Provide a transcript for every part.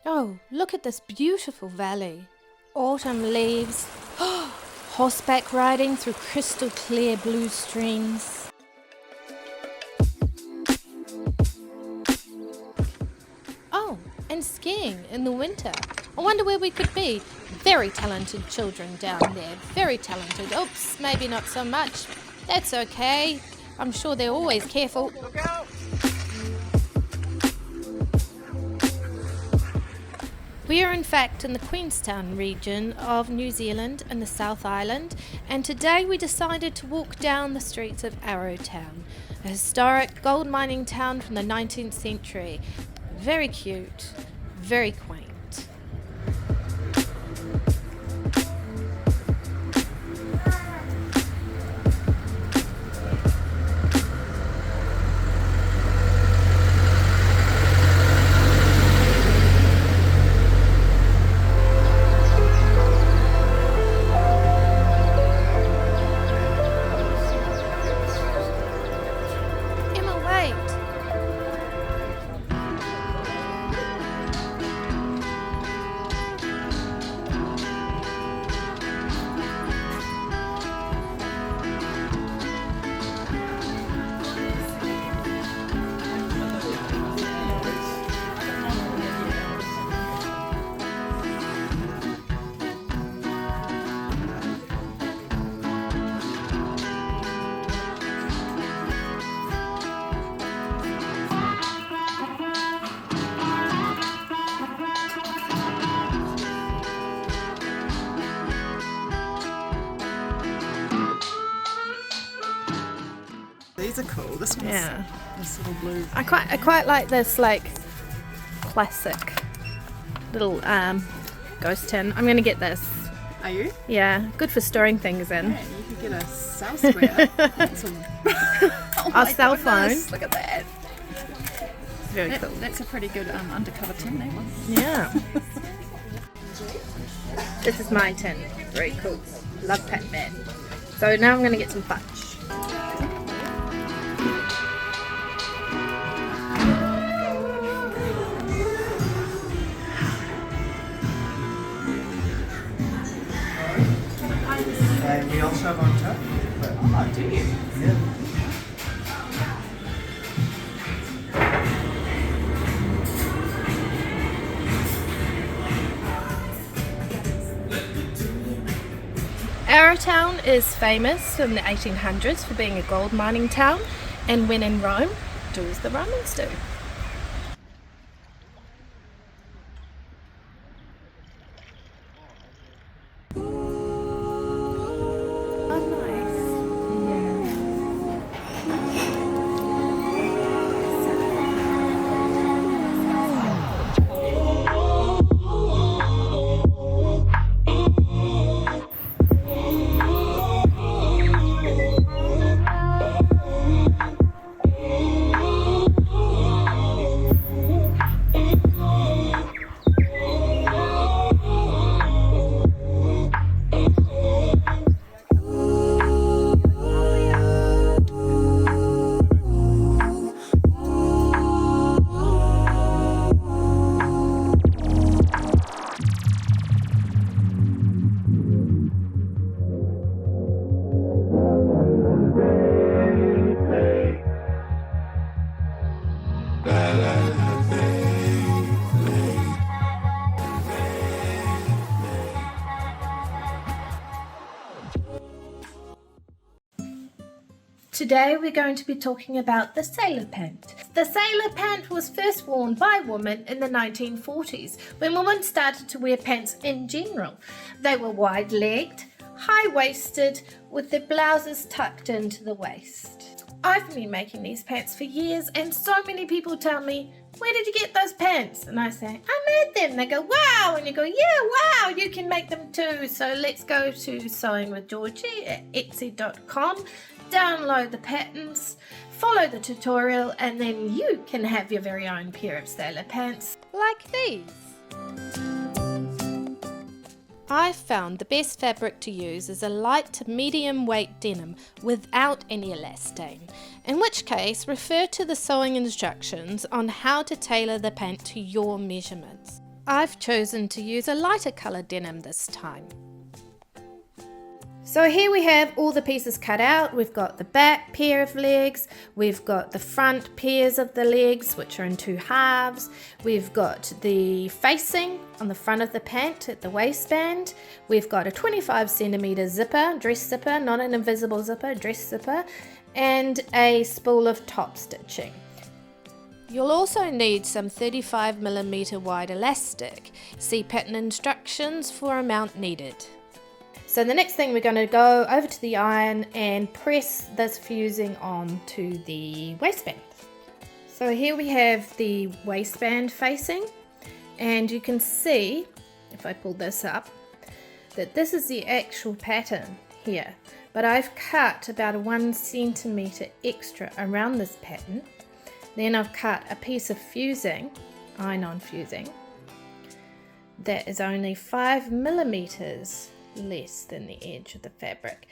Oh, look at this beautiful valley. Autumn leaves. Horseback riding through crystal clear blue streams. Oh, and skiing in the winter. I wonder where we could be. Very talented children down there. Very talented. Oops, maybe not so much. That's okay. I'm sure they're always careful. Look out! We are in fact in the Queenstown region of New Zealand in the South Island, and today we decided to walk down the streets of Arrowtown, a historic gold mining town from the 19th century. Very cute, very quaint. These are cool. This one's this little blue. I quite like this like classic little ghost tin. I'm gonna get this. Are you? Yeah, good for storing things in. Yeah, you could get a cell square. Our cell phone. Look at that. Very cool. That's a pretty good undercover tin, that one. Yeah. This is my tin. Very cool. Love Pac-Man. So now I'm going to get some fudge. And we also have on top. Oh, do you? Yeah. Arrowtown is famous in the 1800s for being a gold mining town, and when in Rome, do as the Romans do. Today we're going to be talking about the Sailor Pant. The Sailor Pant was first worn by women in the 1940s, when women started to wear pants in general. They were wide-legged, high-waisted, with their blouses tucked into the waist. I've been making these pants for years, and so many people tell me, "Where did you get those pants?" And I say, "I made them." They go, "Wow!" And you go, "Yeah, wow, you can make them too." So let's go to Sewing with Georgie at etsy.com, download the patterns, follow the tutorial, and then you can have your very own pair of Sailor Pants like these. I've found the best fabric to use is a light to medium weight denim without any elastane, in which case refer to the sewing instructions on how to tailor the pant to your measurements. I've chosen to use a lighter colour denim this time. So here we have all the pieces cut out. We've got the back pair of legs, we've got the front pairs of the legs which are in two halves, we've got the facing on the front of the pant at the waistband, we've got a 25cm zipper, dress zipper, not an invisible zipper, dress zipper, and a spool of top stitching. You'll also need some 35mm wide elastic. See pattern instructions for amount needed. So the next thing, we're going to go over to the iron and press this fusing onto the waistband. So here we have the waistband facing, and you can see, if I pull this up, that this is the actual pattern here. But I've cut about 1 centimetre extra around this pattern. Then I've cut a piece of fusing, iron-on fusing, that is only 5mm less than the edge of the fabric,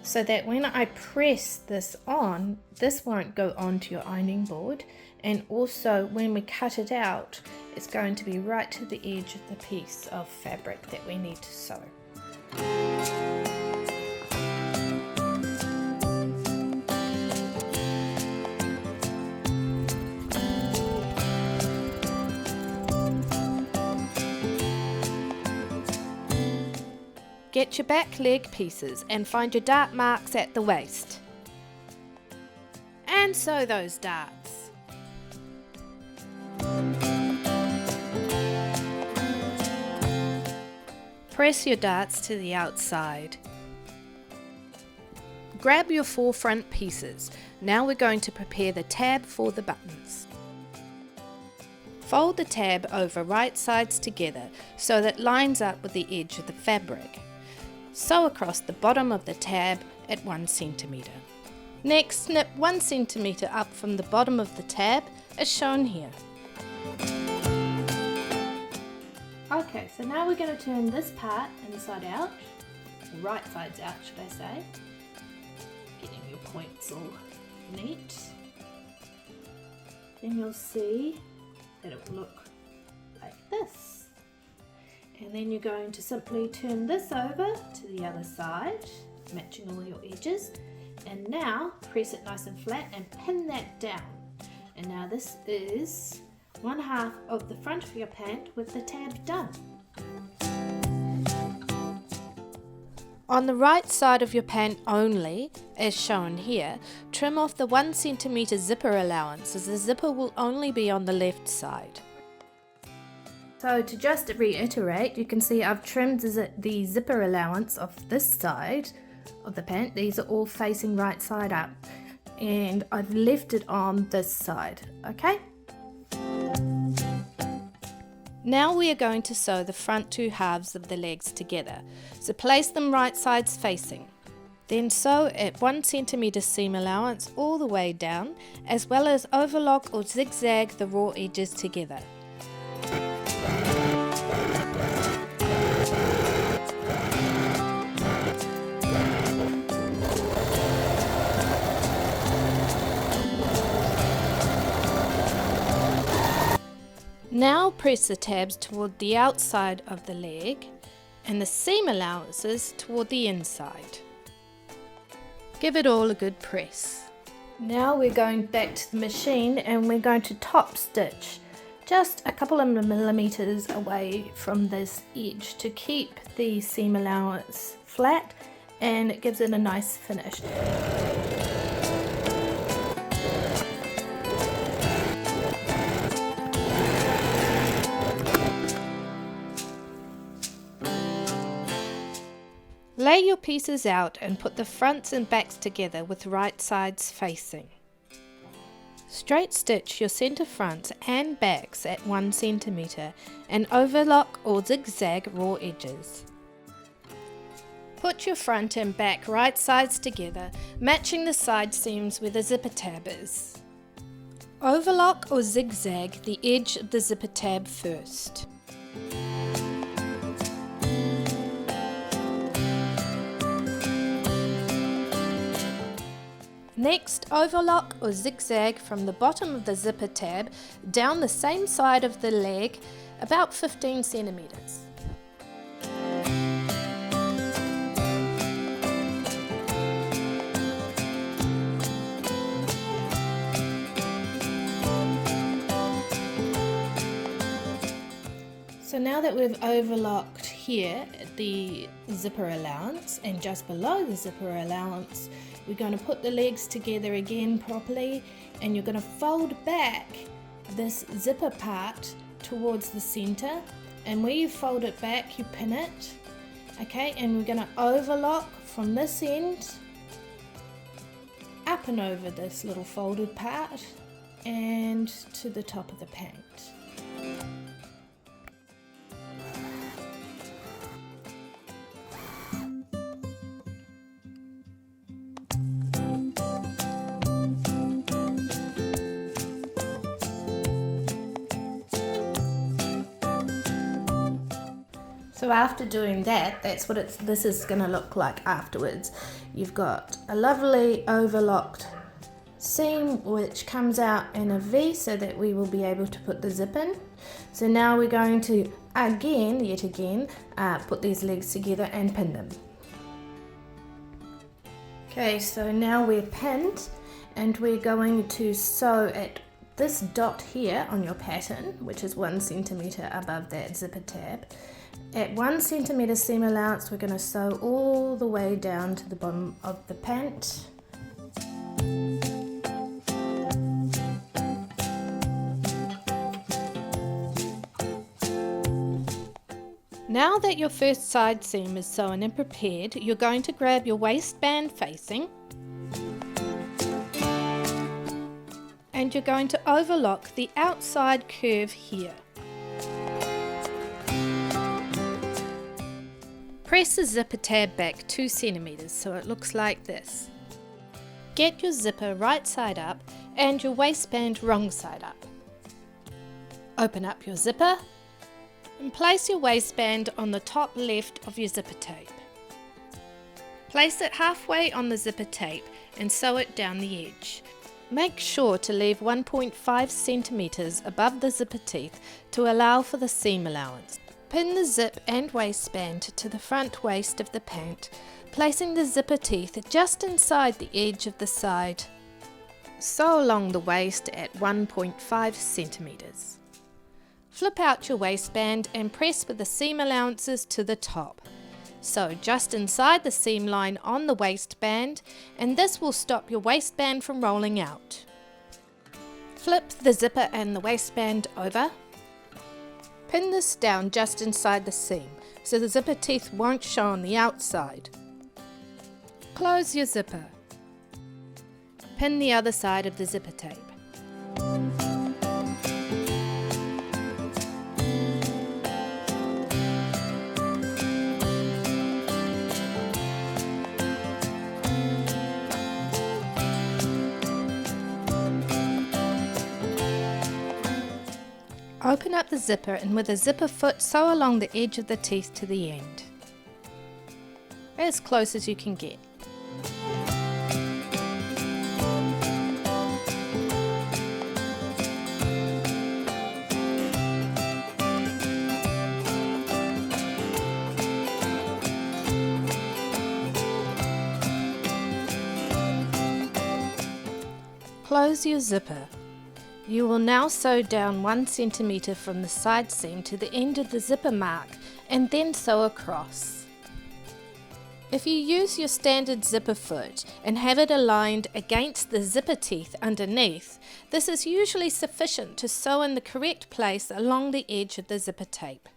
so that when I press this on, this won't go onto your ironing board, and also when we cut it out, it's going to be right to the edge of the piece of fabric that we need to sew. Get your back leg pieces and find your dart marks at the waist. And sew those darts. Press your darts to the outside. Grab your 4 front pieces. Now we're going to prepare the tab for the buttons. Fold the tab over right sides together so that it lines up with the edge of the fabric. Sew across the bottom of the tab at 1 centimetre. Next, snip 1 centimetre up from the bottom of the tab as shown here. Okay, so now we're going to turn this part inside out, or right sides out should I say, getting your points all neat. Then you'll see that it will look like this. And then you're going to simply turn this over to the other side, matching all your edges. And now press it nice and flat and pin that down. And now this is 1/2 of the front of your pant with the tab done. On the right side of your pant only, as shown here, trim off the 1 centimetre zipper allowance, as the zipper will only be on the left side. So to just reiterate, you can see I've trimmed the zipper allowance off this side of the pant. These are all facing right side up, and I've left it on this side, okay? Now we are going to sew the front 2 halves of the legs together. So place them right sides facing. Then sew at 1 centimetre seam allowance all the way down, as well as overlock or zigzag the raw edges together. Now press the tabs toward the outside of the leg and the seam allowances toward the inside. Give it all a good press. Now we're going back to the machine and we're going to top stitch just a couple of millimeters away from this edge to keep the seam allowance flat, and it gives it a nice finish. Lay your pieces out and put the fronts and backs together with right sides facing. Straight stitch your centre fronts and backs at 1 centimetre and overlock or zigzag raw edges. Put your front and back right sides together, matching the side seams where the zipper tab is. Overlock or zigzag the edge of the zipper tab first. Next, overlock or zigzag from the bottom of the zipper tab down the same side of the leg about 15 centimeters. So now that we've overlocked here the zipper allowance and just below the zipper allowance, we're going to put the legs together again properly, and you're going to fold back this zipper part towards the center, and where you fold it back you pin it, okay, and we're going to overlock from this end up and over this little folded part and to the top of the pant. So after doing that, that's what this is going to look like afterwards. You've got a lovely overlocked seam which comes out in a V so that we will be able to put the zip in. So now we're going to yet again put these legs together and pin them. Okay, so now we're pinned, and we're going to sew at this dot here on your pattern, which is 1 centimeter above that zipper tab. At 1 centimeter seam allowance, we're going to sew all the way down to the bottom of the pant. Now that your first side seam is sewn and prepared, you're going to grab your waistband facing and you're going to overlock the outside curve here. Press the zipper tab back 2 centimeters so it looks like this. Get your zipper right side up and your waistband wrong side up. Open up your zipper and place your waistband on the top left of your zipper tape. Place it halfway on the zipper tape and sew it down the edge. Make sure to leave 1.5 centimeters above the zipper teeth to allow for the seam allowance. Pin the zip and waistband to the front waist of the pant, placing the zipper teeth just inside the edge of the side. Sew along the waist at 1.5 centimeters. Flip out your waistband and press with the seam allowances to the top. Sew just inside the seam line on the waistband, and this will stop your waistband from rolling out. Flip the zipper and the waistband over. Pin this down just inside the seam so the zipper teeth won't show on the outside. Close your zipper. Pin the other side of the zipper tape. Open up the zipper and with a zipper foot sew along the edge of the teeth to the end, as close as you can get. Close your zipper. You will now sew down 1 centimeter from the side seam to the end of the zipper mark and then sew across. If you use your standard zipper foot and have it aligned against the zipper teeth underneath, this is usually sufficient to sew in the correct place along the edge of the zipper tape.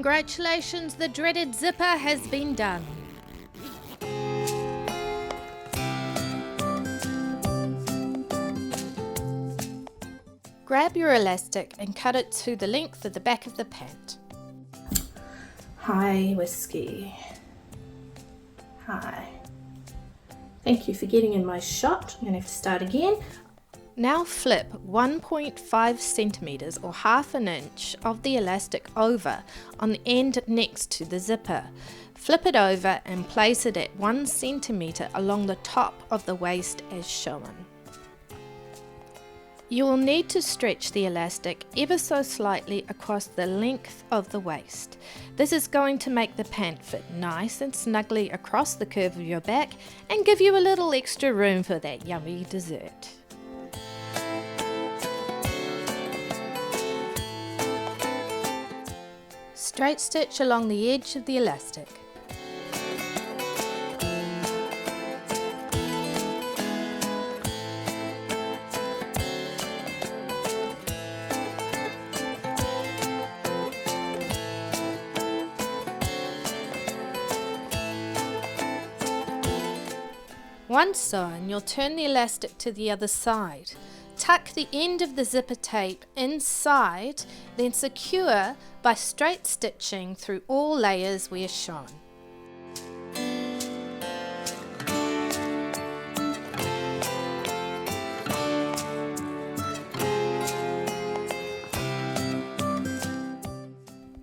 Congratulations, the dreaded zipper has been done. Grab your elastic and cut it to the length of the back of the pant. Hi, Whiskey. Hi. Thank you for getting in my shot. I'm going to have to start again. Now flip 1.5 centimeters or half an inch of the elastic over on the end next to the zipper. Flip it over and place it at 1 centimeter along the top of the waist as shown. You will need to stretch the elastic ever so slightly across the length of the waist. This is going to make the pant fit nice and snugly across the curve of your back and give you a little extra room for that yummy dessert. Straight stitch along the edge of the elastic. Once sewn, you'll turn the elastic to the other side. Tuck the end of the zipper tape inside, then secure by straight stitching through all layers where shown.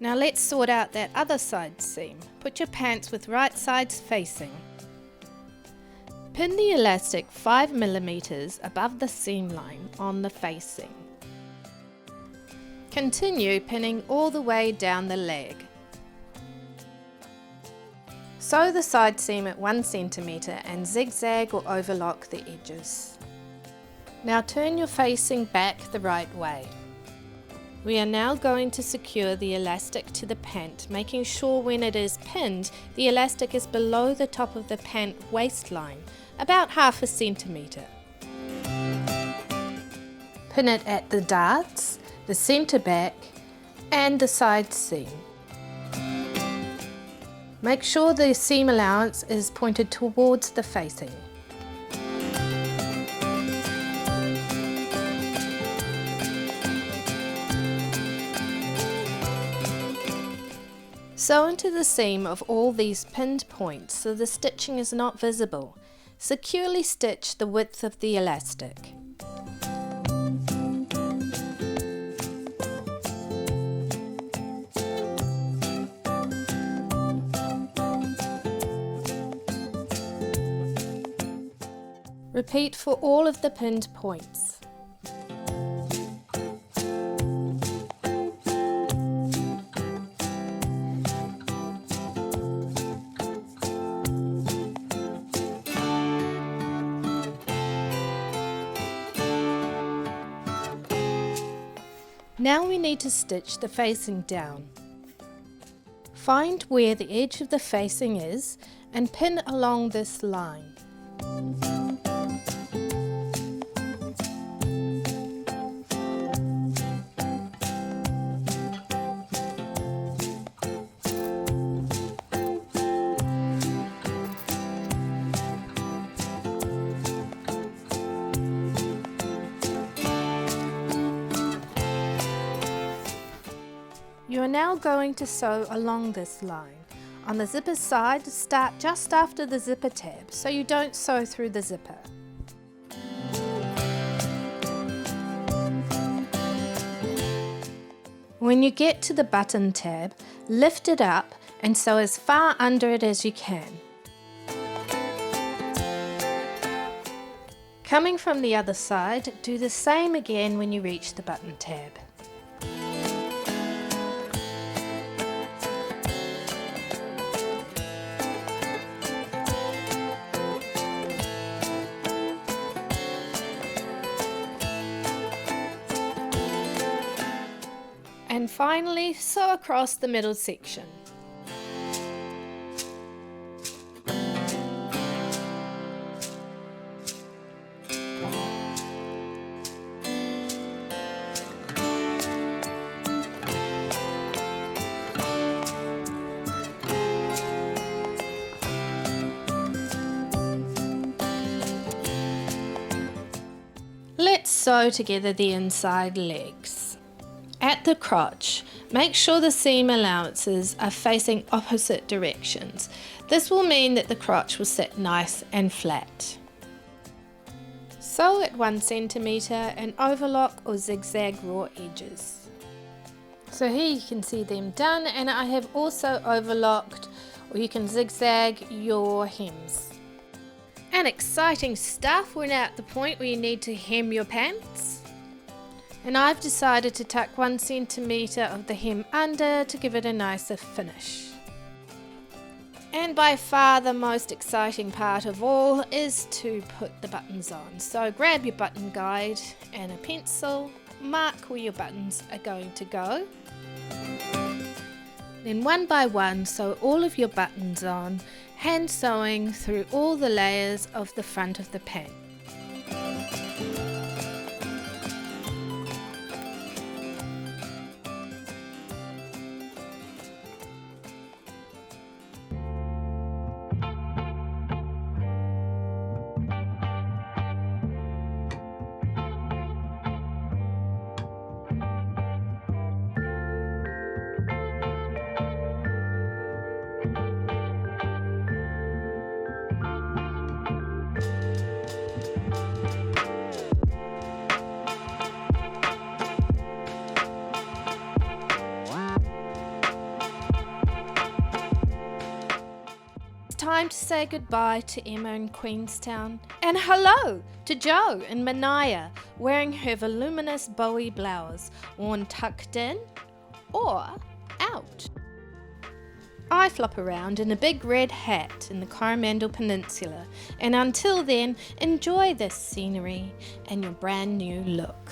Now let's sort out that other side seam. Put your pants with right sides facing. Pin the elastic 5 mm above the seam line on the facing. Continue pinning all the way down the leg. Sew the side seam at 1 cm and zigzag or overlock the edges. Now turn your facing back the right way. We are now going to secure the elastic to the pant, making sure when it is pinned, the elastic is below the top of the pant waistline, about half a centimetre. Pin it at the darts, the centre back and the side seam. Make sure the seam allowance is pointed towards the facing. Sew into the seam of all these pinned points so the stitching is not visible. Securely stitch the width of the elastic. Repeat for all of the pinned points. Now we need to stitch the facing down. Find where the edge of the facing is and pin along this line. You are now going to sew along this line. On the zipper side, start just after the zipper tab so you don't sew through the zipper. When you get to the button tab, lift it up and sew as far under it as you can. Coming from the other side, do the same again when you reach the button tab. And finally, sew across the middle section. sew together the inside legs. At the crotch, make sure the seam allowances are facing opposite directions. This will mean that the crotch will sit nice and flat. Sew at 1 centimetre and overlock or zigzag raw edges. So here you can see them done, and I have also overlocked, or you can zigzag your hems. And exciting stuff, we're now at the point where you need to hem your pants. And I've decided to tuck 1 centimetre of the hem under to give it a nicer finish. And by far the most exciting part of all is to put the buttons on. So grab your button guide and a pencil, mark where your buttons are going to go. Then one by one sew all of your buttons on, hand sewing through all the layers of the front of the pant. Time to say goodbye to Emma in Queenstown, and hello to Jo in Manaya, wearing her voluminous Bowie blouse, worn tucked in or out. I flop around in a big red hat in the Coromandel Peninsula, and until then, enjoy this scenery and your brand new look.